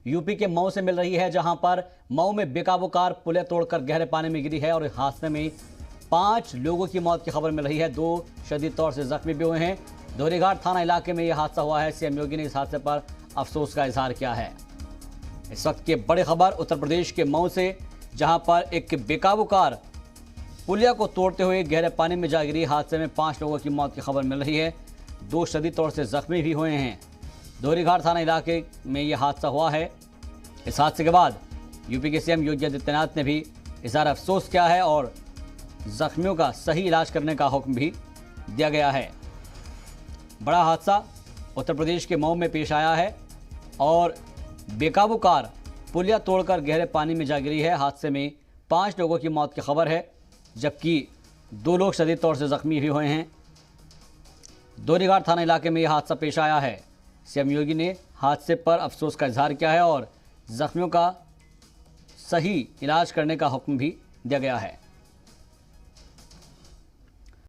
UP के मऊ से मिल रही है, जहां पर मऊ में बेकाबू कार पुलिया तोड़कर गहरे पानी में गिरी है और हादसे में 5 लोगों की मौत की खबर मिल रही है। 2 शदीद तौर से जख्मी भी हुए हैं। दोहरीघाट थाना इलाके में यह हादसा हुआ है। सीएम योगी ने इस हादसे पर अफसोस का इजहार किया है। इस वक्त की बड़ी खबर उत्तर प्रदेश के मऊ से, जहां पर एक बेकाबू कार पुलिया को तोड़ते हुए गहरे पानी में जा गिरी। हादसे में 5 लोगों की मौत की खबर मिल रही है। 2 शदीद तौर से जख्मी भी हुए हैं। दोहरीघाट थाना इलाके में यह हादसा हुआ है। इस हादसे के बाद यूपी के सीएम योगी आदित्यनाथ ने भी इजहार अफसोस किया है और जख्मियों का सही इलाज करने का हुक्म भी दिया गया है। बड़ा हादसा उत्तर प्रदेश के मऊ में पेश आया है और बेकाबू कार पुलिया तोड़कर गहरे पानी में जा गिरी है। हादसे में 5 लोगों की मौत की खबर है, जबकि 2 लोग शदीद तौर से जख्मी भी हुए हैं। दोहरीघाट थाना इलाके में यह हादसा पेश आया है। सीएम योगी ने हादसे पर अफसोस का इजहार किया है और जख्मियों का सही इलाज करने का हुक्म भी दिया गया है।